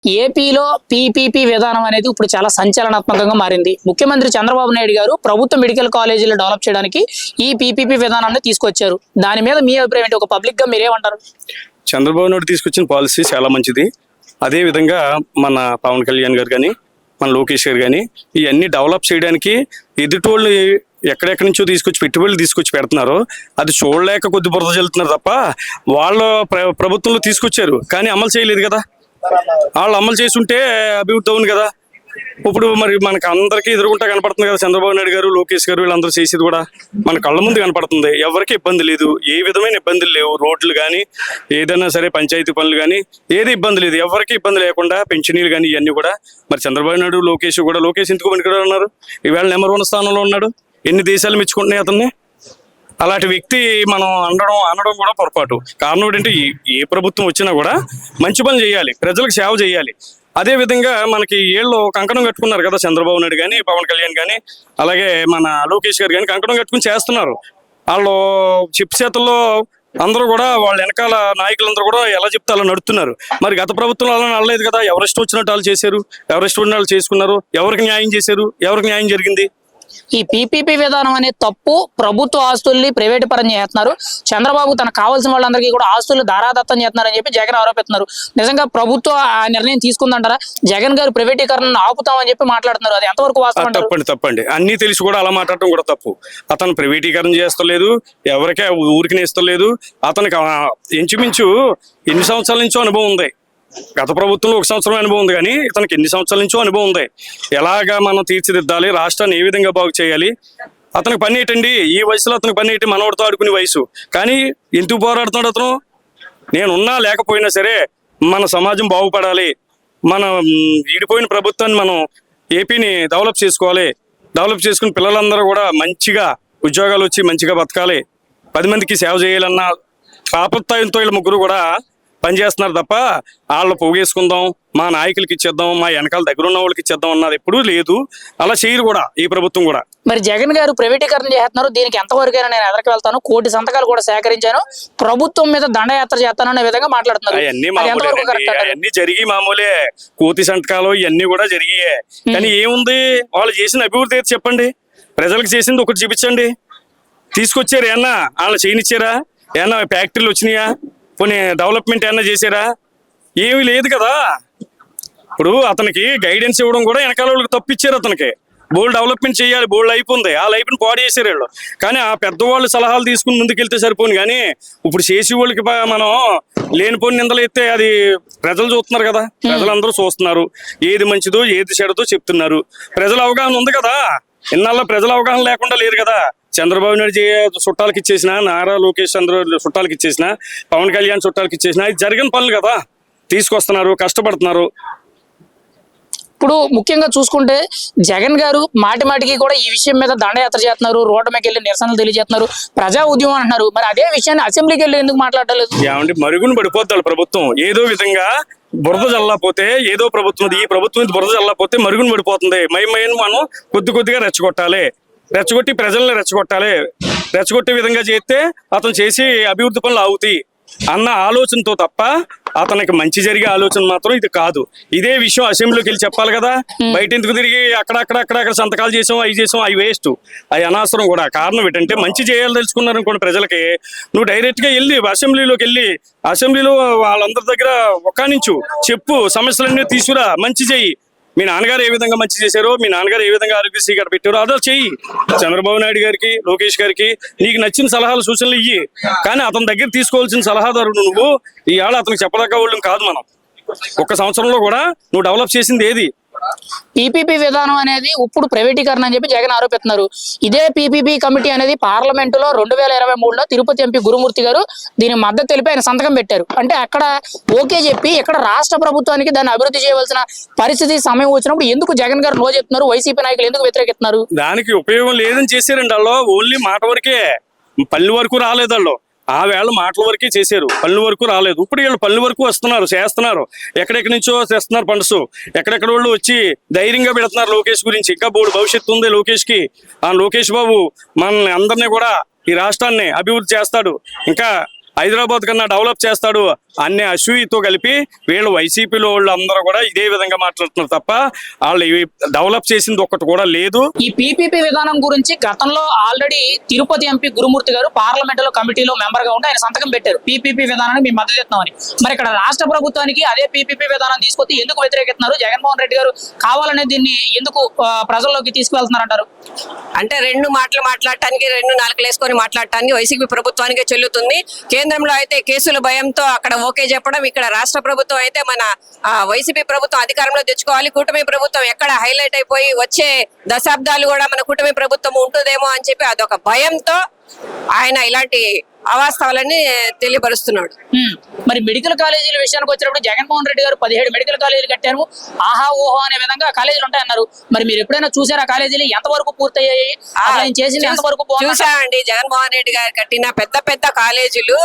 ఏపీలో పీపీపీ విధానం అనేది ఇప్పుడు చాలా సంచలనాత్మకంగా మారింది. ముఖ్యమంత్రి చంద్రబాబు నాయుడు గారు ప్రభుత్వ మెడికల్ కాలేజీలు డెవలప్ చేయడానికి ఈ పీపీపీ విధానాన్ని తీసుకొచ్చారు. దాని మీద మీ అభిప్రాయం ఏంటి? ఒక పబ్లిక్ గా మీరేమంటారు? చంద్రబాబు నాయుడు తీసుకొచ్చిన పాలసీ చాలా మంచిది. అదే విధంగా మన పవన్ కళ్యాణ్ గారు కానీ మన లోకేష్ గారు కానీ ఇవన్నీ డెవలప్ చేయడానికి ఎదుటోళ్ళు ఎక్కడెక్కడి నుంచో పెట్టుబడులు తీసుకొచ్చి పెడుతున్నారు. అది చూడలేక కొద్ది బురద చెల్లుతున్నారు తప్ప వాళ్ళ ప్రభుత్వంలో తీసుకొచ్చారు కానీ అమలు చేయలేదు కదా. వాళ్ళు అమలు చేసి ఉంటే అభివృద్ధి అవును కదా. ఇప్పుడు మరి మనకు అందరికీ ఎదురుకుంటా కనపడుతుంది కదా, చంద్రబాబు నాయుడు గారు లోకేష్ గారు వీళ్ళందరూ చేసేది కూడా మన కళ్ళ ముందు కనపడుతుంది. ఎవరికి ఇబ్బంది లేదు, ఏ విధమైన ఇబ్బందులు లేవు. రోడ్లు కానీ ఏదైనా సరే పంచాయతీ పనులు కానీ ఏది ఇబ్బంది లేదు, ఎవరికి ఇబ్బంది లేకుండా పెన్షనీలు కానీ ఇవన్నీ కూడా. మరి చంద్రబాబు నాయుడు లోకేష్ ఎందుకు పనికిరాడు ఉన్నారు? ఈవేళ నెంబర్ 1 స్థానంలో ఉన్నాడు. ఎన్ని దేశాలు మెచ్చుకుంటున్నాయి అతన్ని. అలాంటి వ్యక్తి మనం అనడం కూడా పొరపాటు. కారణం ఏంటంటే ఏ ప్రభుత్వం వచ్చినా కూడా మంచి పని చేయాలి, ప్రజలకు సేవ చేయాలి. అదే విధంగా మనకి ఏళ్ళు కంకణం కట్టుకున్నారు కదా చంద్రబాబు నాయుడు కానీ పవన్ కళ్యాణ్ కానీ అలాగే మన లోకేష్ గారు కానీ కంకణం కట్టుకుని చేస్తున్నారు. వాళ్ళు చిప్ చేతుల్లో అందరూ కూడా వాళ్ళ వెనకాల నాయకులందరూ కూడా ఎలా చెప్తే అలా నడుస్తున్నారు. మరి గత ప్రభుత్వంలో అలా నడలేదు కదా. ఎవరిష్టం వచ్చినట్టు వాళ్ళు చేశారు, ఎవరిష్టం ఉన్న వాళ్ళు చేసుకున్నారు. ఎవరికి న్యాయం చేశారు, ఎవరికి న్యాయం జరిగింది? ఈ పీపీపీ విధానం అనే తప్పు ప్రభుత్వ ఆస్తుల్ని ప్రైవేటు పరం చేస్తున్నారు. చంద్రబాబు తనకు కావాల్సిన వాళ్ళందరికీ కూడా ఆస్తులు ధారాదత్తం చేస్తున్నారని చెప్పి జగన్ ఆరోపిస్తున్నారు. నిజంగా ప్రభుత్వం ఆ నిర్ణయం తీసుకుందంటారా? జగన్ గారు ప్రైవేటీకరణను ఆపుతామని చెప్పి మాట్లాడుతున్నారు. అది ఎంతవరకు వాస్తవం? తప్పండి. అన్ని తెలిసి కూడా అలా మాట్లాడటం కూడా తప్పు. అతను ప్రైవేటీకరణ చేస్తలేదు, ఎవరికే ఊరికి ఇస్తలేదు. అతనికి ఇంచుమించు ఎన్ని సంవత్సరాల నుంచో అనుభవం ఉంది. గత ప్రభుత్వంలో 1 సంవత్సరం అనుభవం ఉంది కానీ ఇతనికి ఎన్ని సంవత్సరాల నుంచో అనుభవం ఉంది. ఎలాగా మనం తీర్చిదిద్దాలి, రాష్ట్రాన్ని ఏ విధంగా బాగు చేయాలి. అతనికి పని ఏంటండి, ఈ వయసులో అతనికి పని ఏంటి? మనవడితో ఆడుకునే వయసు. కానీ ఎందుకు పోరాడుతున్నాడు అతను? నేనున్నా లేకపోయినా సరే మన సమాజం బాగుపడాలి, మన ఈడిపోయిన ప్రభుత్వాన్ని మనం ఏపీని డెవలప్ చేసుకోవాలి. డెవలప్ చేసుకుని పిల్లలందరూ కూడా మంచిగా ఉద్యోగాలు వచ్చి మంచిగా బతకాలి, 10 మందికి సేవ చేయాలన్న తాపత్రయంతో వీళ్ళ ముగ్గురు కూడా పనిచేస్తున్నారు తప్ప వాళ్ళు పోగేసుకుందాం, మా నాయకులకి ఇచ్చేద్దాం, మా వెనకాల దగ్గర ఉన్న వాళ్ళకి ఇచ్చేద్దాం అన్నది ఎప్పుడూ లేదు. అలా చేయరు కూడా ఈ ప్రభుత్వం కూడా. మరి జగన్ గారు ప్రైవేటీకరణ చేస్తున్నారు, దీనికి ఎంతవరకైనా నేను ఎదరికి వెళ్తాను, 1 కోటి సంతకాలు కూడా సేకరించాను, ప్రభుత్వం మీద దండయాత్ర చేస్తాను అనే విధంగా మాట్లాడుతున్నారు. అవన్నీ జరిగి మామూలే. కోటి సంతకాలు ఇవన్నీ కూడా జరిగాయే. కానీ ఏముంది, వాళ్ళు చేసిన అభివృద్ధి అయితే చెప్పండి. ప్రజలకు చేసింది ఒకటి చూపించండి. తీసుకొచ్చారు ఏమన్నా, వాళ్ళు చేయనిచ్చారా? ఏమన్నా ఫ్యాక్టరీలు వచ్చినాయా? కొన్ని డెవలప్మెంట్ ఏమన్నా చేశారా? ఏమీ లేదు కదా. ఇప్పుడు అతనికి గైడెన్స్ ఇవ్వడం కూడా వెనకాల వాళ్ళకి తప్పిచ్చారు. అతనికి బోల్డ్ డెవలప్మెంట్ చేయాలి, బోల్డ్ అయిపోయింది, ఆ లైఫ్ని పాడు చేశారు వీళ్ళు. కానీ ఆ పెద్దవాళ్ళు సలహాలు తీసుకుని ముందుకెళ్తే సరిపోను. కానీ ఇప్పుడు చేసే వాళ్ళకి మనం లేనిపోని నిందలు ఎత్తే అది ప్రజలు చూస్తున్నారు కదా. ప్రజలందరూ చూస్తున్నారు, ఏది మంచిదో ఏది చెడుతో చెప్తున్నారు. ప్రజల అవగాహన ఉంది కదా. ఇన్నాళ్ళ ప్రజల అవగాహన లేకుండా లేరు కదా. చంద్రబాబు నాయుడు చుట్టాలకి ఇచ్చేసిన, నారా లోకేష్ చుట్టాలకి ఇచ్చేసిన, పవన్ కళ్యాణ్ చుట్టాలకి ఇచ్చేసిన, ఇది జరిగిన పనులు కదా. తీసుకొస్తున్నారు, కష్టపడుతున్నారు. ఇప్పుడు ముఖ్యంగా చూసుకుంటే జగన్ గారు మాటికి కూడా ఈ విషయం మీద దండయాత్ర చేస్తున్నారు, రోడ్డు మీద వెళ్ళి నిరసనలు తెలియజేస్తున్నారు, ప్రజా ఉద్యమం అంటున్నారు. మరి అదే విషయాన్ని అసెంబ్లీకి వెళ్ళి ఎందుకు మాట్లాడలేదు? ఏమంటే మరుగున పడిపోతాడు ప్రభుత్వం. ఏదో విధంగా బురద చల్లకపోతే, ఏదో ప్రభుత్వం ఈ ప్రభుత్వం బురద చల్లకపోతే మరుగున పడిపోతుంది. మనం కొద్దిగా రెచ్చగొట్టి ప్రజల్ని రెచ్చగొట్టే విధంగా చేస్తే అతను చేసి అభివృద్ధి పనులు అవుతాయి అన్న ఆలోచనతో తప్ప అతనికి మంచి జరిగే ఆలోచన మాత్రం ఇది కాదు. ఇదే విషయం అసెంబ్లీకి వెళ్ళి చెప్పాలి కదా. బయట ఎందుకు తిరిగి అక్కడ సంతకాలు అవి చేసాం, అవి వేస్ట్, అవి అనవసరం కూడా. కారణం ఏంటంటే మంచి చేయాలి తెలుసుకున్నారు అనుకోండి ప్రజలకి. నువ్వు డైరెక్ట్గా వెళ్ళి అసెంబ్లీలోకి వెళ్ళి అసెంబ్లీలో వాళ్ళందరి దగ్గర ఒకానించు చెప్పు, సమస్యలన్నీ తీసుకురా, మంచి చెయ్యి. మీ నాన్నగారు ఏ విధంగా మంచి చేశారో, మీ నాన్నగారు ఏ విధంగా ఆరోగ్యశ్రీ గారు పెట్టారో అదో చెయ్యి. చంద్రబాబు నాయుడు గారికి లోకేష్ గారికి నీకు నచ్చిన సలహాలు సూచనలు ఇయ్యి. కానీ అతని దగ్గర తీసుకోవాల్సిన సలహాదారుడు నువ్వు. ఇవాళ అతనికి చెప్పదగ్గ వాళ్ళం కాదు మనం. 1 సంవత్సరంలో కూడా నువ్వు డెవలప్ చేసింది ఏది? పీపీపీ విధానం అనేది ఇప్పుడు ప్రైవేటీకరణ అని చెప్పి జగన్ ఆరోపిస్తున్నారు. ఇదే పీపీపీ కమిటీ అనేది పార్లమెంటులో 2023లో తిరుపతి ఎంపీ గురుమూర్తి గారు దీని మద్దతు తెలిపి ఆయన సంతకం పెట్టారు. అంటే అక్కడ ఓకే చెప్పి ఇక్కడ రాష్ట్ర ప్రభుత్వానికి దాన్ని అభివృద్ధి చేయవలసిన పరిస్థితి సమయం వచ్చినప్పుడు ఎందుకు జగన్ గారు నో చెప్తున్నారు? వైసీపీ నాయకులు ఎందుకు వ్యతిరేకిస్తున్నారు? దానికి ఉపయోగం లేదని చేశారండి. వాళ్ళు ఓన్లీ మాట వరకే, పల్లె వరకు రాలేదు. వాళ్ళు ఆ వేళ మాటల వరకే చేశారు, పనుల వరకు రాలేదు. ఇప్పుడు వీళ్ళు పనుల వరకు వస్తున్నారు, చేస్తున్నారు. ఎక్కడెక్కడి నుంచో చేస్తున్నారు ఫండ్స్. ఎక్కడెక్కడ వాళ్ళు వచ్చి ధైర్యంగా పెడుతున్నారు లోకేష్ గురించి. ఇంకా బోర్డు భవిష్యత్తు ఉంది లోకేష్కి. ఆ లోకేష్ బాబు మన అందరినీ కూడా ఈ రాష్ట్రాన్ని అభివృద్ధి చేస్తాడు. ఇంకా హైదరాబాద్ కన్నా డెవలప్ చేస్తాడు అనే అసూయతో కలిపి వీళ్ళు వైసీపీలో వాళ్ళు అందరూ కూడా ఇదే విధంగా మాట్లాడుతున్నారు తప్ప వాళ్ళు ఇవి డెవలప్ చేసింది ఒక్కటి కూడా లేదు. ఈ పీపీపీ విధానం గురించి గతంలో ఆల్రెడీ తిరుపతి ఎంపీ గురుమూర్తి గారు పార్లమెంట్ లో కమిటీలో మెంబర్ గా ఉండి ఆయన సంతకం పెట్టారు పీపీపీ విధానాన్ని మేము మద్దతు ఇస్తున్నామని. మరి ఇక్కడ రాష్ట్ర ప్రభుత్వానికి అదే పీపీపీ విధానం తీసుకొచ్చి ఎందుకు వ్యతిరేకిస్తున్నారు? జగన్మోహన్ రెడ్డి గారు కావాలనే దీన్ని ఎందుకు ప్రజల్లోకి తీసుకువెళ్తున్నారంటారు? అంటే రెండు మాటలు మాట్లాడటానికి, రెండు నాలుకలు వేసుకొని మాట్లాడటానికి వైసీపీ ప్రభుత్వానికే చెల్లుతుంది. కేంద్రంలో అయితే కేసుల భయంతో అక్కడ ఓకే చెప్పడం, ఇక్కడ రాష్ట్ర ప్రభుత్వం అయితే మన వైసీపీ ప్రభుత్వం అధికారంలో తెచ్చుకోవాలి, కూటమి ప్రభుత్వం ఎక్కడ హైలైట్ అయిపోయి వచ్చే దశాబ్దాలు కూడా మన కూటమి ప్రభుత్వం ఉంటుందేమో అని చెప్పి అదొక భయంతో ఆయన ఇలాంటి అవాస్తవాలని తెలియపరుస్తున్నాడు. మరి మెడికల్ కాలేజీల విషయానికి వచ్చినప్పుడు జగన్మోహన్ రెడ్డి గారు 17 మెడికల్ కాలేజీలు కట్టారు, ఆహా ఓహో అనే విధంగా కాలేజీలు ఉంటాయన్నారు. మరి మీరు ఎప్పుడైనా చూసారా కాలేజీలు ఎంతవరకు పూర్తయ్యాయి? ఆయన చేసింది ఎంతవరకు చూసామండి. జగన్మోహన్ రెడ్డి గారు కట్టిన పెద్ద పెద్ద కాలేజీలు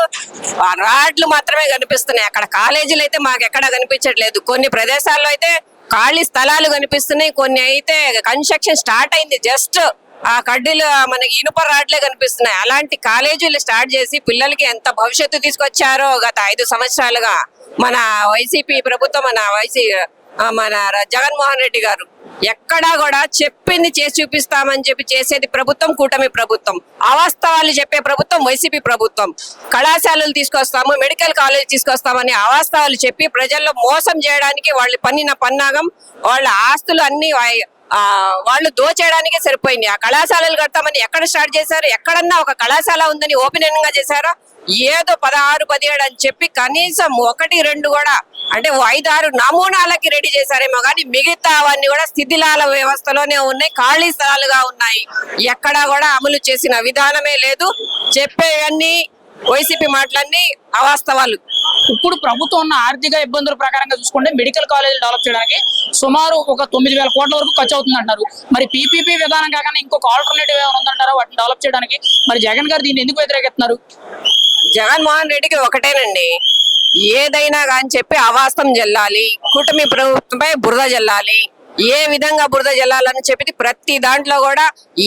రాడ్లు మాత్రమే కనిపిస్తున్నాయి. అక్కడ కాలేజీలు అయితే మాకు ఎక్కడా కనిపించట్లేదు. కొన్ని ప్రదేశాల్లో అయితే ఖాళీ స్థలాలు కనిపిస్తున్నాయి, కొన్ని అయితే కన్స్ట్రక్షన్ స్టార్ట్ అయింది, జస్ట్ ఆ కడ్డీలు మనకి ఇనుప రాడ్లే కనిపిస్తున్నాయి. అలాంటి కాలేజీలు స్టార్ట్ చేసి పిల్లలకి ఎంత భవిష్యత్తు తీసుకొచ్చారో గత 5 సంవత్సరాలుగా మన వైసీపీ ప్రభుత్వం, మన జగన్మోహన్ రెడ్డి గారు ఎక్కడా కూడా చెప్పింది చేసి చూపిస్తామని చెప్పి చేసేది ప్రభుత్వం కూటమి ప్రభుత్వం. అవాస్తవాలు చెప్పే ప్రభుత్వం వైసీపీ ప్రభుత్వం. కళాశాలలు తీసుకొస్తాము, మెడికల్ కాలేజ్ తీసుకొస్తామని అవాస్తవాలు చెప్పి ప్రజల్లో మోసం చేయడానికి వాళ్ళు పన్నిన పన్నాగం, వాళ్ళ ఆస్తులు అన్ని వాళ్ళు దోచేయడానికే సరిపోయింది. ఆ కళాశాలలు కడతామని ఎక్కడ స్టార్ట్ చేశారు? ఎక్కడన్నా ఒక కళాశాల ఉందని ఓపెన్ గా చేశారా? ఏదో 16, 17 అని చెప్పి కనీసం 1, 2 కూడా అంటే 5, 6 నమూనాలకి రెడీ చేశారేమో కానీ మిగతా అవన్నీ కూడా స్థితిలాల వ్యవస్థలోనే ఉన్నాయి, ఖాళీ స్థలాలుగా ఉన్నాయి. ఎక్కడా కూడా అమలు చేసిన విధానమే లేదు. చెప్పేవన్నీ వైసీపీ మాటలన్నీ అవాస్తవాలు. ఇప్పుడు ప్రభుత్వం ఉన్న ఆర్థిక ఇబ్బందుల ప్రకారంగా చూసుకుంటే మెడికల్ కాలేజీలు డెవలప్ చేయడానికి సుమారు ఒక 9,000 కోట్ల వరకు ఖర్చు అవుతుంది అంటారు. మరి పీపీపీ విధానం కాకుండా ఇంకొక ఆల్టర్నేటివ్ ఏమైనా ఉందంటారా వాటిని డెవలప్ చేయడానికి? మరి జగన్ గారు దీన్ని ఎందుకు వ్యతిరేకిస్తున్నారు? జగన్మోహన్ రెడ్డికి ఒకటేనండి, ఏదైనా కానీ చెప్పి అవాస్తవం జల్లాలి, కూటమి ప్రభుత్వంపై బురద జల్లాలి. ఏ విధంగా బురద జల్లాలని చెప్పి ప్రతి దాంట్లో కూడా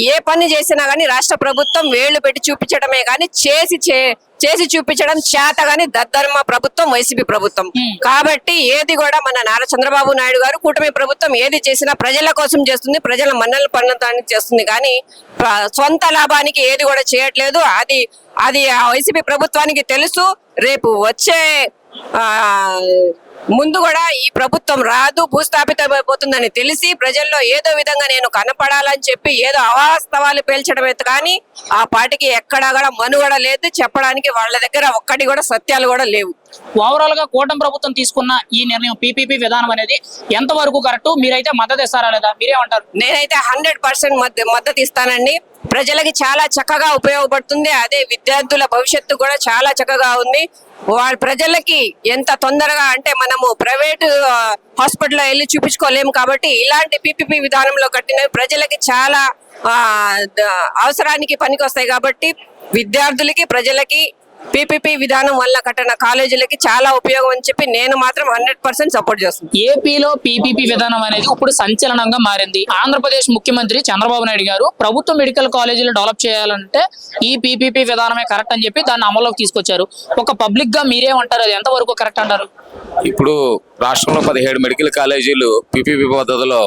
ఏ పని చేసినా గానీ రాష్ట్ర ప్రభుత్వం వేళ్లు పెట్టి చూపించడమే కానీ చేసి చూపించడం చేత గానీ దద్దర్మ ప్రభుత్వం వైసీపీ ప్రభుత్వం. కాబట్టి ఏది కూడా మన నారా చంద్రబాబు నాయుడు గారు కూటమి ప్రభుత్వం ఏది చేసినా ప్రజల కోసం చేస్తుంది, ప్రజల మన్నలు పొందడానికి చేస్తుంది కానీ సొంత లాభానికి ఏది కూడా చేయట్లేదు. అది వైసీపీ ప్రభుత్వానికి తెలుసు. రేపు వచ్చే ముందు కూడా ఈ ప్రభుత్వం రాదు, భూస్థాపితమైపోతుందని తెలిసి ప్రజల్లో ఏదో విధంగా నేను కనపడాలని చెప్పి ఏదో అవాస్తవాలు పేల్చడమే కానీ ఆ పార్టీకి ఎక్కడా కూడా మనుగడ లేదు. చెప్పడానికి వాళ్ళ దగ్గర ఒక్కటి కూడా సత్యాలు కూడా లేవు. ఓవరాల్ గా కూటమి ప్రభుత్వం తీసుకున్న ఈ నిర్ణయం పీపీపీ విధానం అనేది ఎంత వరకు కరెక్ట్? మీరైతే మద్దతు ఇస్తారా లేదా? మీరేమంటారు? నేనైతే 100% మద్దతు ఇస్తానండి. ప్రజలకి చాలా చక్కగా ఉపయోగపడుతుంది. అదే విద్యార్థుల భవిష్యత్తు కూడా చాలా చక్కగా ఉంది. వాళ్ళ ప్రజలకి ఎంత తొందరగా అంటే మనము ప్రైవేట్ హాస్పిటల్లో వెళ్ళి చూపించుకోలేము కాబట్టి ఇలాంటి పీపీపీ విధానంలో కట్టినవి ప్రజలకి చాలా అవసరానికి పనికి వస్తాయి కాబట్టి విద్యార్థులకి, ప్రజలకి పీపీపీ విధానం వల్ల కట్టిన కాలేజీలకి చాలా ఉపయోగం అని చెప్పి నేను మాత్రం 100% సపోర్ట్ చేస్తున్నాను. ఏపీలో పీపీపీ విధానం అనేది ఇప్పుడు సంచలనంగా మారింది. ఆంధ్రప్రదేశ్ ముఖ్యమంత్రి చంద్రబాబు నాయుడు గారు ప్రభుత్వ మెడికల్ కాలేజీలు డెవలప్ చేయాలంటే ఈ పీపీపీ విధానమే కరెక్ట్ అని చెప్పి దాన్ని అమల్లోకి తీసుకొచ్చారు. ఒక పబ్లిక్ గా మీరేమంటారు? అది ఎంతవరకు కరెక్ట్ అంటారు? ఇప్పుడు రాష్ట్రంలో 17 మెడికల్ కాలేజీలు పీపీపీ పద్ధతిలో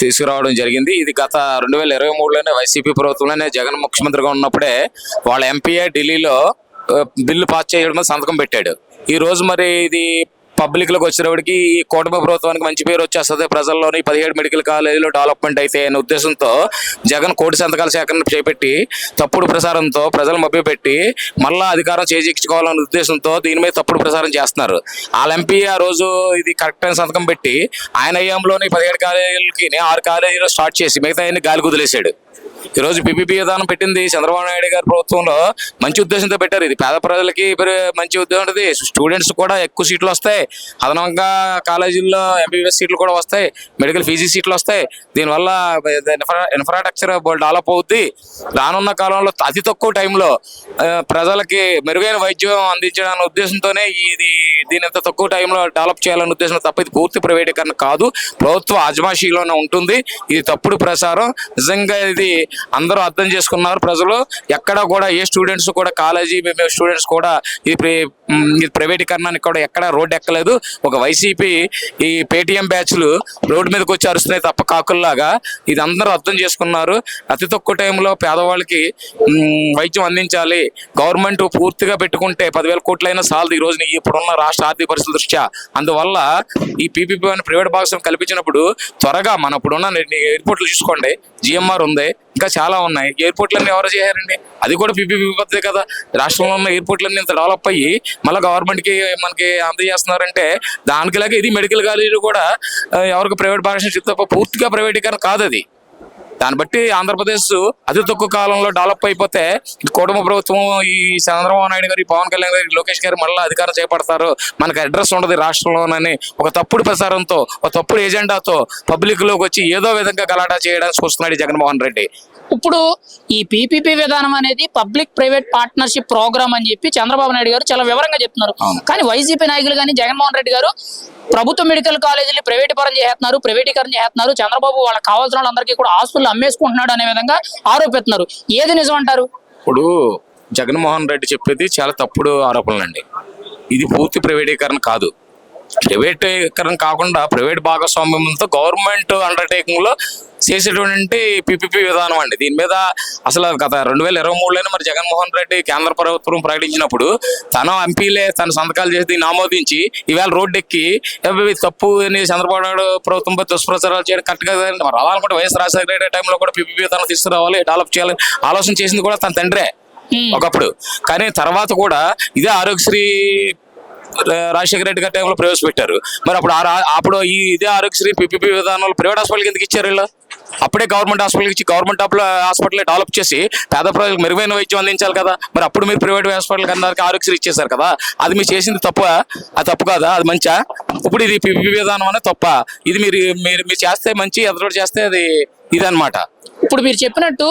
తీసుకురావడం జరిగింది. ఇది గత 2023లోనే వైసీపీ ప్రభుత్వంలోనే జగన్ ముఖ్యమంత్రిగా ఉన్నప్పుడే వాళ్ళ ఎంపీఏ ఢిల్లీలో బిల్లు పాస్ చేయడం సంతకం పెట్టాడు. ఈ రోజు మరి ఇది పబ్లిక్ లోకి వచ్చేటప్పటికి ఈ కూటమి ప్రభుత్వానికి మంచి పేరు వచ్చేస్తుంది, ప్రజల్లోని 17 మెడికల్ కాలేజీలో డెవలప్మెంట్ అయితే అనే ఉద్దేశంతో జగన్ కోటి సంతకాల సేకరణ చేపట్టి తప్పుడు ప్రసారంతో ప్రజలు మభ్యపెట్టి మళ్ళా అధికారం చేజిక్కించుకోవాలనే ఉద్దేశంతో దీని మీద తప్పుడు ప్రసారం చేస్తున్నారు. వాళ్ళ ఎంపీ ఆ రోజు ఇది కరెక్ట్ అయిన సంతకం పెట్టి ఆయన అయ్యంలోని 17 కాలేజీలకి 6 కాలేజీలు స్టార్ట్ చేసి మిగతా అన్ని గాలి కుదిలేశాడు. ఈరోజు పీపీపీ విధానం పెట్టింది చంద్రబాబు నాయుడు గారి ప్రభుత్వంలో మంచి ఉద్దేశంతో పెట్టారు. ఇది పేద ప్రజలకి మంచి ఉద్దేశం ఉంటుంది. స్టూడెంట్స్ కూడా ఎక్కువ సీట్లు వస్తాయి, అదనంగా కాలేజీల్లో ఎంబీబీఎస్ సీట్లు కూడా వస్తాయి, మెడికల్ పీజీ సీట్లు వస్తాయి. దీనివల్ల ఇన్ఫ్రాస్ట్రక్చర్ డెవలప్ అవుద్ది. రానున్న కాలంలో అతి తక్కువ టైంలో ప్రజలకి మెరుగైన వైద్యం అందించడానికి ఉద్దేశంతోనే దీని ఇంత తక్కువ టైంలో డెవలప్ చేయాలనే ఉద్దేశం తప్ప ఇది పూర్తి ప్రైవేటీకరణ కాదు, ప్రభుత్వ అజమాయిషీలోనే ఉంటుంది. ఇది తప్పుడు ప్రచారం. నిజంగా ఇది అందరూ అర్థం చేసుకున్నారు ప్రజలు. ఎక్కడ కూడా ఏ స్టూడెంట్స్ కూడా కాలేజీ స్టూడెంట్స్ కూడా ఈ ప్రైవేటీకరణానికి కూడా ఎక్కడ రోడ్డు ఎక్కలేదు. ఒక వైసీపీ ఈ పేటీఎం బ్యాచ్లు రోడ్డు మీదకి వచ్చి అరుస్తున్నాయి తప్ప కాకుల్లాగా. ఇది అందరూ అర్థం చేసుకున్నారు. అతి తక్కువ టైంలో పేదవాళ్ళకి వైద్యం అందించాలి. గవర్నమెంట్ పూర్తిగా పెట్టుకుంటే 10,000 కోట్లైనా సాలదు ఈ రోజున ఇప్పుడున్న రాష్ట్ర ఆర్థిక పరిస్థితుల దృష్ట్యా. అందువల్ల ఈ పీపీపీ అని ప్రైవేట్ భాగస్వామ్యం కల్పించినప్పుడు త్వరగా మన ఇప్పుడున్న ఎయిర్పోర్ట్లు చూసుకోండి, జిఎంఆర్ ఉంది, ఇంకా చాలా ఉన్నాయి. ఎయిర్పోర్ట్లన్నీ ఎవరు చేశారండి? అది కూడా పీపీపీ పద్ధతే కదా. రాష్ట్రంలో ఉన్న ఎయిర్పోర్ట్లన్నీ ఇంత డెవలప్ అయ్యి మళ్ళీ గవర్నమెంట్కి మనకి అందజేస్తున్నారంటే దానికిలాగే ఇది మెడికల్ కాలేజీలు కూడా ఎవరికి ప్రైవేట్ భాగస్వామ్యం తప్ప పూర్తిగా ప్రైవేటీకరణ కాదు అది. దాన్ని బట్టి ఆంధ్రప్రదేశ్ అతి తక్కువ కాలంలో డెవలప్ అయిపోతే కుటుంబ ప్రభుత్వం ఈ చంద్రబాబు నాయుడు గారు, ఈ పవన్ కళ్యాణ్ గారు, లోకేష్ గారు మళ్ళీ అధికారం చేపడతారు, మనకు అడ్రస్ ఉండదు రాష్ట్రంలోనని ఒక తప్పుడు ప్రచారంతో, ఒక తప్పుడు ఎజెండాతో పబ్లిక్ లోకి వచ్చి ఏదో విధంగా గలాటా చేయడానికి చూస్తున్నాడు జగన్మోహన్ రెడ్డి. ఇప్పుడు ఈ పీపీపీ విధానం అనేది పబ్లిక్ ప్రైవేట్ పార్ట్నర్షిప్ ప్రోగ్రామ్ అని చెప్పి చంద్రబాబు నాయుడు గారు చాలా వివరంగా చెప్తున్నారు. కానీ వైసీపీ నాయకులు కానీ జగన్మోహన్ రెడ్డి గారు ప్రభుత్వ మెడికల్ కాలేజీలు ప్రైవేటీకరణ చేస్తున్నారు, చంద్రబాబు వాళ్ళకి కావాల్సిన వాళ్ళందరికీ కూడా ఆస్తులు అమ్మేసుకుంటున్నాడు అనే విధంగా ఆరోపిస్తున్నారు. ఏది నిజం అంటారు? ఇప్పుడు జగన్మోహన్ రెడ్డి చెప్పేది చాలా తప్పుడు ఆరోపణలండి. ఇది పూర్తి ప్రైవేటీకరణ కాదు. ప్రైవేటీకరణ కాకుండా ప్రైవేట్ భాగస్వామ్యంతో గవర్నమెంట్ అండర్టేకింగ్ లో చేసేటువంటి పీపీపీ విధానం అండి. దీని మీద అసలు గత 2023లోనే మరి జగన్మోహన్ రెడ్డి కేంద్ర ప్రభుత్వం ప్రకటించినప్పుడు తన ఎంపీలే తన సంతకాలు చేసి దీన్ని ఆమోదించి ఈవేళ రోడ్డు ఎక్కి తప్పు అని చంద్రబాబు నాయుడు ప్రభుత్వంపై దుష్ప్రచారాలు చేయడం కరెక్ట్ కదా. మరి అలానుకుంటే వైఎస్ రాజశేఖర రెడ్డి టైంలో కూడా పీపీపీ విధానం తీసుకురావాలి, డెవలప్ చేయాలని ఆలోచన చేసింది కూడా తన తండ్రే ఒకప్పుడు. కానీ తర్వాత కూడా ఇదే ఆరోగ్యశ్రీ రాజశేఖర రెడ్డి గారి టైంలో ప్రవేశపెట్టారు. మరి అప్పుడు ఇదే ఆరోగ్యశ్రీ పీపీపీ విధానంలో ప్రైవేట్ హాస్పిటల్కి ఎందుకు ఇచ్చారు వీళ్ళు? అప్పుడే గవర్నమెంట్ హాస్పిటల్కి ఇచ్చి గవర్నమెంట్ హాస్పిటల్ డెవలప్ చేసి పేద ప్రజలకు మెరుగైన వైద్యం అందించాలి కదా. మరి అప్పుడు మీరు ప్రైవేట్ హాస్పిటల్ అందరికి ఆరోగ్యశ్రీ ఇచ్చేసారు కదా. అది మీరు చేసింది తప్ప, అది తప్పు కాదా? అది మంచా? ఇప్పుడు ఇది పీపీపీ విధానం అనేది తప్ప. ఇది మీరు చేస్తే మంచి, ఎదురు చేస్తే అది ఇదన్నమాట. ఇప్పుడు మీరు చెప్పినట్టు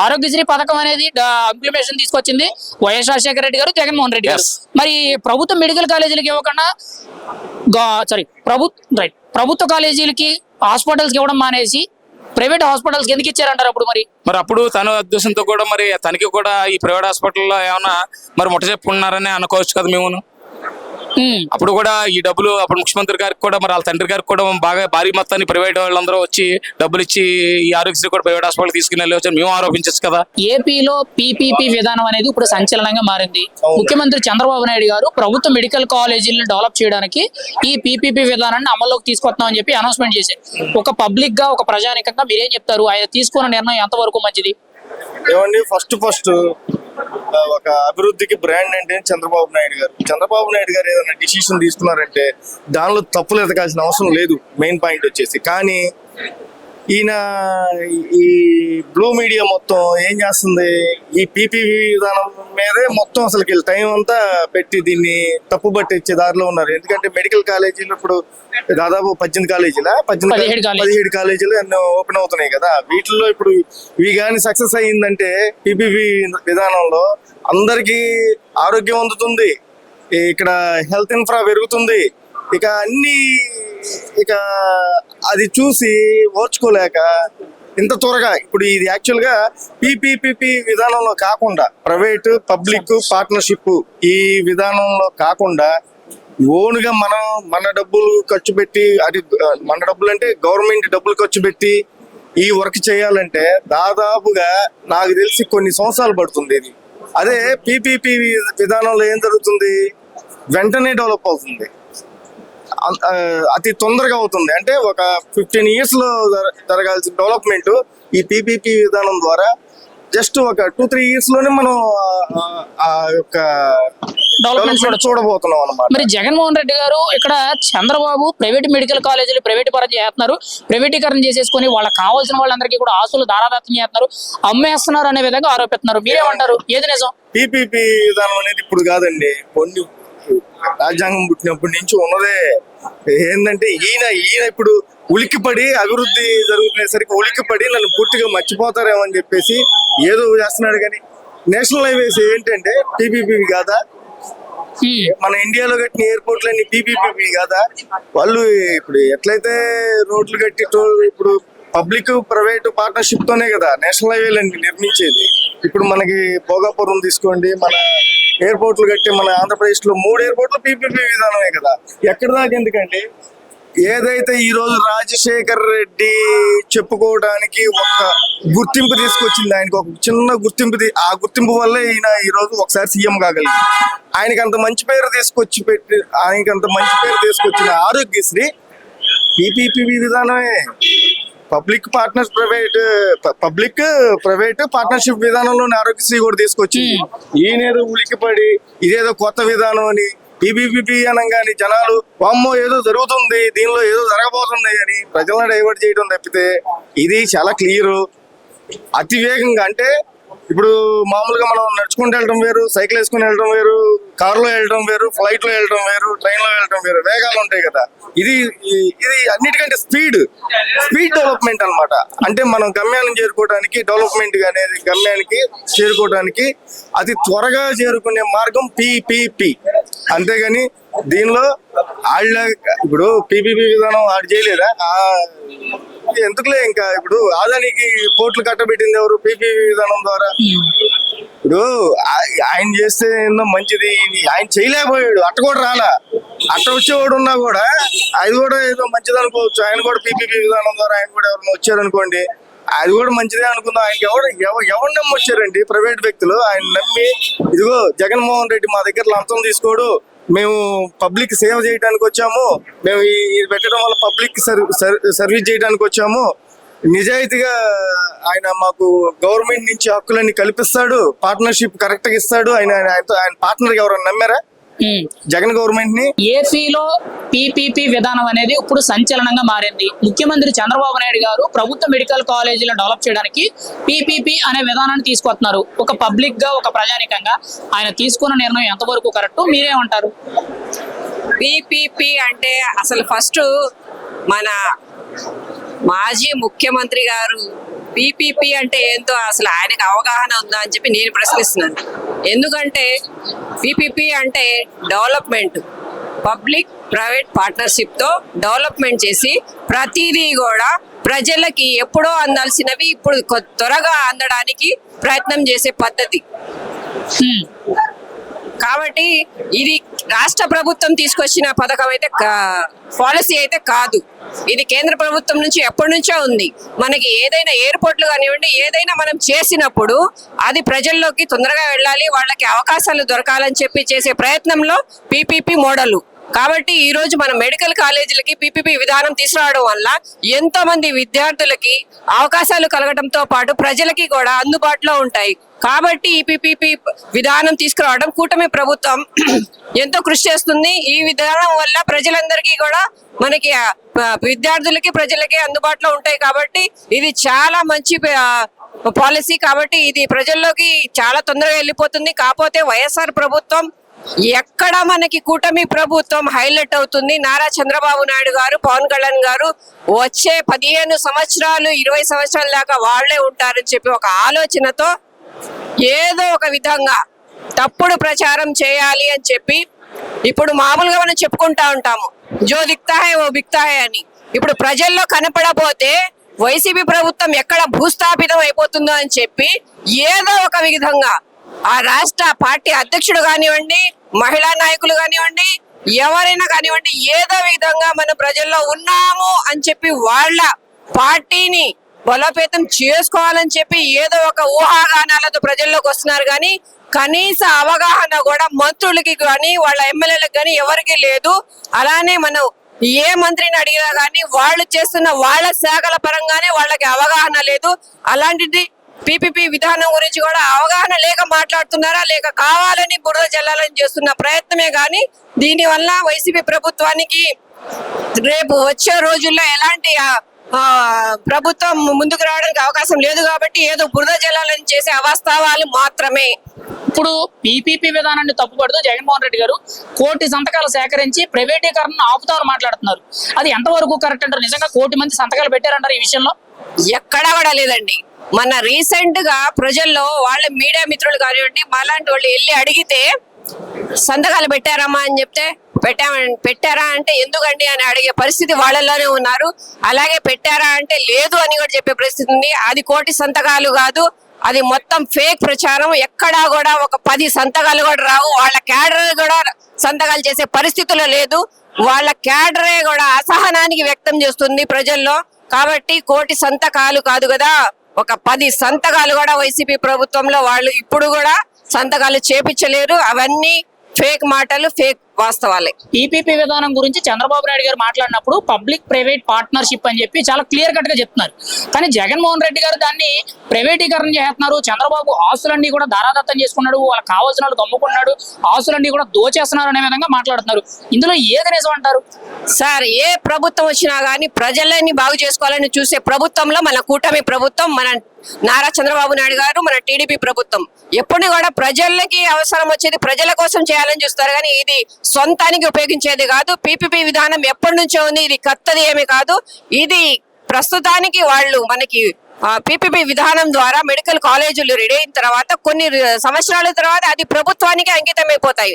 ఆరోగ్యశ్రీ పథకం అనేది ఇంప్లిమెంటేషన్ తీసుకొచ్చింది వైఎస్ రాజశేఖర రెడ్డి గారు, జగన్మోహన్ రెడ్డి గారు. మరి ప్రభుత్వ మెడికల్ కాలేజీలకు ఇవ్వకుండా ప్రభుత్వ కాలేజీలకి హాస్పిటల్స్కి ఇవ్వడం మానేసి ప్రైవేట్ హాస్పిటల్స్కి ఎందుకు ఇచ్చారంటారు అప్పుడు? మరి అప్పుడు తన ఉద్దేశంతో కూడా మరి తనకి కూడా ఈ ప్రైవేట్ హాస్పిటల్లో ఏమన్నా మరి ముట్ట చెప్పుకున్నారని అనుకోవచ్చు కదా మేము. అప్పుడు కూడా ఈ డబ్బులు అప్పుడు ముఖ్యమంత్రి గారికి కూడా మరి వాళ్ళ తండ్రి గారికి కూడా బాగా భారీ మొత్తాన్ని ప్రైవేట్ వాళ్ళందరూ వచ్చి డబ్బులు ఇచ్చి ఈ ఆరోగ్యశ్రీ కూడా ప్రైవేట్ హాస్పిటల్ తీసుకుని వెళ్ళి మేము ఆరోపించచ్చు కదా. ఏపీలో పీపీపీ విధానం అనేది ఇప్పుడు సంచలనంగా మారింది. ముఖ్యమంత్రి చంద్రబాబు నాయుడు గారు ప్రభుత్వ మెడికల్ కాలేజీలను డెవలప్ చేయడానికి ఈ పీపీపీ విధానాన్ని అమల్లోకి తీసుకొస్తామని చెప్పి అనౌన్స్మెంట్ చేశారు. ఒక పబ్లిక్ గా, ఒక ప్రజానికంగా మీరేం చెప్తారు? ఆయన తీసుకున్న నిర్ణయం ఎంతవరకు మంచిది? ఏమండి, ఫస్ట్ ఒక అభివృద్ధికి బ్రాండ్ అంటే చంద్రబాబు నాయుడు గారు ఏదైనా డిసిషన్ తీసుకున్నారంటే దానిలో తప్పులు ఎదగాల్సిన అవసరం లేదు. మెయిన్ పాయింట్ వచ్చేసి కానీ ఈయన ఈ బ్లూ మీడియా మొత్తం ఏం చేస్తుంది, ఈ పీపీపీ విధానం మీదే మొత్తం అసలు టైం అంతా పెట్టి దీన్ని తప్పు పట్టించే దారిలో ఉన్నారు. ఎందుకంటే మెడికల్ కాలేజీలు ఇప్పుడు దాదాపు 17 కాలేజీలు ఎన్నో ఓపెన్ అవుతున్నాయి కదా. వీటిల్లో ఇప్పుడు ఇవి కానీ సక్సెస్ అయ్యిందంటే పీపీపీ విధానంలో అందరికీ ఆరోగ్యం అందుతుంది, ఇక్కడ హెల్త్ ఇన్ఫ్రా పెరుగుతుంది, ఇక అది చూసి ఓర్చుకోలేక ఇంత త్వరగా ఇప్పుడు ఇది యాక్చువల్గా పీపీపీ విధానంలో కాకుండా ప్రైవేట్ పబ్లిక్ పార్ట్నర్షిప్ ఈ విధానంలో కాకుండా ఓన్గా మన డబ్బులు ఖర్చు పెట్టి, అది మన డబ్బులు అంటే గవర్నమెంట్ డబ్బులు ఖర్చు పెట్టి ఈ వర్క్ చేయాలంటే దాదాపుగా నాకు తెలిసి కొన్ని సంవత్సరాలు పడుతుంది. ఇది అదే పీపీపీ విధానంలో ఏం జరుగుతుంది, వెంటనే డెవలప్ అవుతుంది, అతి తొందరగా అవుతుంది. అంటే ఒక 15 years లో జరగాల్సిన డెవలప్మెంట్ ఈ పీపీపీ విధానం ద్వారా జస్ట్ ఒక 2-3 years లోనే మనం ఆ యొక్క డెవలప్మెంట్ చూడబోతున్నాం అన్నమాట. మరి జగన్మోహన్ రెడ్డి గారు ఇక్కడ చంద్రబాబు ప్రైవేట్ మెడికల్ కాలేజీలు ప్రైవేటీకరణ చేసేసుకుని వాళ్ళకి కావాల్సిన వాళ్ళందరికీ కూడా ఆస్తులు దారాదత్తం చేస్తున్నారు, అమ్మేస్తున్నారు అనే విధంగా ఆరోపిస్తున్నారు. మీరేమంటారు? ఏది నిజం? పీపీపీ విధానం అనేది ఇప్పుడు కాదండి, కొన్ని రాజ్యాంగం పుట్టినప్పటి నుంచి ఉన్నదే. ఏంటంటే ఈయన ఇప్పుడు ఉలిక్కిపడి అభివృద్ధి జరుగుతునేసరికి ఉలిక్కిపడి నన్ను పూర్తిగా మర్చిపోతారేమో అని చెప్పేసి ఏదో చేస్తున్నాడు. కానీ నేషనల్ హైవేస్ ఏంటంటే పీపీపీ కాదా? మన ఇండియాలో కట్టిన ఎయిర్పోర్ట్లన్నీ పీపీపీ కాదా? వాళ్ళు ఇప్పుడు ఎట్లయితే రోడ్లు కట్టి ఇప్పుడు పబ్లిక్ ప్రైవేట్ పార్ట్నర్షిప్ తోనే కదా నేషనల్ హైవేలన్నీ నిర్మించేది. ఇప్పుడు మనకి భోగాపురం తీసుకోండి, మన ఎయిర్పోర్ట్లు కట్టి మన ఆంధ్రప్రదేశ్ లో 3 ఎయిర్పోర్ట్లు పీపీపీ విధానమే కదా. ఎక్కడి దాకా ఎందుకంటే ఏదైతే ఈ రోజు రాజశేఖర్ రెడ్డి చెప్పుకోవడానికి ఒక గుర్తింపు తీసుకొచ్చింది, ఆయనకు ఒక చిన్న గుర్తింపు, ఆ గుర్తింపు వల్లే ఈయన ఈ రోజు ఒకసారి సీఎం కాగలిగింది. ఆయనకి అంత మంచి పేరు తీసుకొచ్చిన ఆరోగ్యశ్రీ పీపీపీ విధానమే. పబ్లిక్ ప్రైవేట్ పార్ట్నర్షిప్ విధానంలోనే ఆరోగ్యశ్రీ కూడా తీసుకొచ్చింది. ఈయనేదో ఉలికిపడి ఇదేదో కొత్త విధానం అని పీపీపీ అనగానే జనాలు వామ్మో ఏదో జరుగుతుంది, దీనిలో ఏదో జరగబోతుంది అని ప్రజలను డైవర్ట్ చేయడం తప్పితే ఇది చాలా క్లియర్. అతి వేగంగా అంటే ఇప్పుడు మామూలుగా మనం నడుచుకుంటూ వెళ్ళడం వేరు, సైకిల్ వేసుకుని వెళ్ళడం వేరు, కారులో వెళ్ళడం వేరు, ఫ్లైట్ లో వెళ్ళడం వేరు, ట్రైన్ లో వెళ్ళడం వేరు, వేగాలు ఉంటాయి కదా. ఇది అన్నిటికంటే స్పీడ్ డెవలప్మెంట్ అన్నమాట. అంటే మనం గమ్యాన్ని చేరుకోవడానికి డెవలప్మెంట్ అనేది గమ్యానికి చేరుకోవడానికి అతి త్వరగా చేరుకునే మార్గం పీపీపీ. అంతేగాని దీనిలో ఇప్పుడు పీపీపీ విధానం ఆడు చేయలేదా? ఎందుకులే, ఇంకా ఇప్పుడు ఆదానికి కోట్లు కట్టబెట్టింది ఎవరు? పీపీపీ విధానం ద్వారా. ఇప్పుడు ఆయన చేస్తే ఎన్నో మంచిది, ఆయన చేయలేకపోయాడు, అట్ట కూడా రాలా. అట్ట వచ్చేవాడు ఉన్నా కూడా అది కూడా ఏదో మంచిది అనుకోవచ్చు. ఆయన కూడా పీపీపీ విధానం ద్వారా ఆయన కూడా ఎవరైనా వచ్చారనుకోండి, అది కూడా మంచిదే అనుకుందాం. ఆయనకి ఎవరు నమ్మి వచ్చారండి? ప్రైవేట్ వ్యక్తులు ఆయన నమ్మి, ఇదిగో జగన్మోహన్ రెడ్డి మా దగ్గర లంచం తీసుకోడు, మేము పబ్లిక్ సేవ చేయడానికి వచ్చాము, మేము ఇది పెట్టడం వల్ల పబ్లిక్ సర్వీస్ చేయడానికి వచ్చాము, నిజాయితీగా ఆయన మాకు గవర్నమెంట్ నుంచి హక్కులన్నీ కల్పిస్తాడు, పార్ట్నర్షిప్ కరెక్ట్ గా ఇస్తాడు, ఆయన పార్ట్నర్ ఎవరైనా నమ్మారా జగన్ గవర్నమెంట్ ని? ఏపీలో పీపీపీ విధానం అనేది ఇప్పుడు సంచలనంగా మారింది. ముఖ్యమంత్రి చంద్రబాబు నాయుడు గారు ప్రభుత్వ మెడికల్ కాలేజీలను డెవలప్ చేయడానికి పీపీపీ అనే విధానాన్ని తీసుకొస్తున్నారు. ఒక పబ్లిక్ గా, ఒక ప్రజానికంగా ఆయన తీసుకున్న నిర్ణయం ఎంతవరకు కరెక్ట్, మీరేమంటారు? పీపీపీ అంటే అసలు ఫస్ట్ మన మాజీ ముఖ్యమంత్రి గారు పీపీపీ అంటే ఏంటో అసలు ఆయనకు అవగాహన ఉందా అని చెప్పి నేను ప్రశ్నిస్తున్నాను. ఎందుకంటే పీపీపీ అంటే డెవలప్మెంట్, పబ్లిక్ ప్రైవేట్ పార్ట్నర్షిప్ తో డెవలప్మెంట్ చేసి ప్రతిదీ కూడా ప్రజలకి ఎప్పుడో అందాల్సినవి ఇప్పుడు త్వరగా అందడానికి ప్రయత్నం చేసే పద్ధతి. కాబట్టి ఇది రాష్ట్ర ప్రభుత్వం తీసుకొచ్చిన పథకం అయితే పాలసీ అయితే కాదు. ఇది కేంద్ర ప్రభుత్వం నుంచి ఎప్పటి నుంచో ఉంది. మనకి ఏదైనా ఎయిర్పోర్ట్లు కానివ్వండి, ఏదైనా మనం చేసినప్పుడు అది ప్రజల్లోకి తొందరగా వెళ్ళాలి, వాళ్ళకి అవకాశాలు దొరకాలని చెప్పి చేసే ప్రయత్నంలో పీపీపీ మోడల్. కాబట్టి ఈ రోజు మన మెడికల్ కాలేజీలకి పీపీపీ విధానం తీసుకురావడం వల్ల ఎంతో మంది విద్యార్థులకి అవకాశాలు కలగడంతో పాటు ప్రజలకి కూడా అందుబాటులో ఉంటాయి. కాబట్టి ఈ పీపీపీ విధానం తీసుకురావడం కూటమి ప్రభుత్వం ఎంతో కృషి చేస్తుంది. ఈ విధానం వల్ల ప్రజలందరికీ కూడా మనకి విద్యార్థులకి ప్రజలకి అందుబాటులో ఉంటాయి. కాబట్టి ఇది చాలా మంచి పాలసీ. కాబట్టి ఇది ప్రజల్లోకి చాలా తొందరగా వెళ్ళిపోతుంది. కాకపోతే వైఎస్ఆర్ ప్రభుత్వం ఎక్కడ మనకి కూటమి ప్రభుత్వం హైలైట్ అవుతుంది. నారా చంద్రబాబు నాయుడు గారు, పవన్ కళ్యాణ్ గారు వచ్చే 15 సంవత్సరాలు 20 సంవత్సరాల దాకా వాళ్లే ఉంటారని చెప్పి ఒక ఆలోచనతో ఏదో ఒక విధంగా తప్పుడు ప్రచారం చేయాలి అని చెప్పి ఇప్పుడు మామూలుగా మనం చెప్పుకుంటా ఉంటాము, జో దిక్తా హై ఓ బిక్తా హై అని. ఇప్పుడు ప్రజల్లో కనపడబోతే వైసీపీ ప్రభుత్వం ఎక్కడ భూస్థాపితం అయిపోతుందో అని చెప్పి ఏదో ఒక విధంగా ఆ రాష్ట్ర పార్టీ అధ్యక్షుడు కానివ్వండి, మహిళా నాయకులు కానివ్వండి, ఎవరైనా కానివ్వండి, ఏదో విధంగా మన ప్రజల్లో ఉన్నాము అని చెప్పి వాళ్ళ పార్టీని బలోపేతం చేసుకోవాలని చెప్పి ఏదో ఒక ఊహాగానాలతో ప్రజల్లోకి వస్తున్నారు. కానీ కనీస అవగాహన కూడా మంత్రులకి కానీ వాళ్ళ ఎమ్మెల్యేలకు కానీ ఎవరికి లేదు. అలానే మనం ఏ మంత్రిని అడిగినా కానీ వాళ్ళు చేస్తున్న వాళ్ళ శాఖల పరంగానే వాళ్ళకి అవగాహన లేదు. అలాంటిది పీపీపీ విధానం గురించి కూడా అవగాహన లేక మాట్లాడుతున్నారా, లేక కావాలని బురద జల్లాలని చేస్తున్న ప్రయత్నమే కానీ దీనివల్ల వైసీపీ ప్రభుత్వానికి రేపు వచ్చే రోజుల్లో ఎలాంటి ప్రభుత్వం ముందుకు రావడానికి అవకాశం లేదు. కాబట్టి ఏదో బురద జల్లాలని చేసే అవాస్తవాలు మాత్రమే. ఇప్పుడు పీపీపీ విధానాన్ని తప్పుపడుతూ జగన్మోహన్ రెడ్డి గారు 1 కోటి సంతకాలు సేకరించి ప్రైవేటీకరణను ఆపుతామని మాట్లాడుతున్నారు. అది ఎంతవరకు కరెక్ట్ అంటారు? నిజంగా 1 కోటి మంది సంతకాలు పెట్టారంటారు ఈ విషయంలో? ఎక్కడా కూడా లేదండి. మన రీసెంట్ గా ప్రజల్లో వాళ్ళ మీడియా మిత్రులు కానివ్వండి, మాలాంటి వాళ్ళు వెళ్ళి అడిగితే సంతకాలు పెట్టారమ్మా అని చెప్తే పెట్టారా అంటే ఎందుకండి అని అడిగే పరిస్థితి వాళ్ళలోనే ఉన్నారు. అలాగే పెట్టారా అంటే లేదు అని కూడా చెప్పే పరిస్థితి ఉంది. అది 1,000 సంతకాలు కాదు, అది మొత్తం ఫేక్ ప్రచారం. ఎక్కడా కూడా ఒక 10 సంతకాలు కూడా రావు. వాళ్ళ క్యాడర్ కూడా సంతకాలు చేసే పరిస్థితుల్లో లేదు. వాళ్ళ క్యాడరే కూడా అసహనానికి వ్యక్తం చేస్తుంది ప్రజల్లో. కాబట్టి 1,000 సంతకాలు కాదు కదా, ఒక 10 సంతకాలు కూడా వైసీపీ ప్రభుత్వంలో వాళ్ళు ఇప్పుడు కూడా సంతకాలు చేపించలేరు. అవన్నీ ఫేక్ మాటలు, ఫేక్ వాస్తవాలే. పీపీపీ విధానం గురించి చంద్రబాబు నాయుడు గారు మాట్లాడినప్పుడు పబ్లిక్ ప్రైవేట్ పార్ట్నర్షిప్ అని చెప్పి చాలా క్లియర్ కట్ గా చెప్తున్నారు. కానీ జగన్మోహన్ రెడ్డి గారు దాన్ని ప్రైవేటీకరణ చేస్తున్నారు. చంద్రబాబు ఆస్తులన్నీ కూడా ధారాదత్తం చేసుకున్నాడు, వాళ్ళకి కావాల్సిన వాళ్ళు దమ్ముకున్నాడు, ఆస్తులన్నీ కూడా దోచేస్తున్నారు అనే విధంగా మాట్లాడుతున్నారు. ఇందులో ఏది నిజం అంటారు? సార్, ఏ ప్రభుత్వం వచ్చినా గానీ ప్రజలని బాగు చేసుకోవాలని చూసే ప్రభుత్వంలో మన కూటమి ప్రభుత్వం, మన నారా చంద్రబాబు నాయుడు గారు, మన టీడీపీ ప్రభుత్వం ఎప్పుడు కూడా ప్రజలకి అవసరం వచ్చేది ప్రజల కోసం చేయాలని చూస్తారు. కానీ ఇది సొంతానికి ఉపయోగించేది కాదు. పీపీపీ విధానం ఎప్పటి నుంచో ఉంది, ఇది కొత్తది ఏమీ కాదు. ఇది ప్రస్తుతానికి వాళ్ళు మనకి పీపీపీ విధానం ద్వారా మెడికల్ కాలేజీలు రెడీ అయిన తర్వాత కొన్ని సంవత్సరాల తర్వాత అది ప్రభుత్వానికి అంకితం అయిపోతాయి.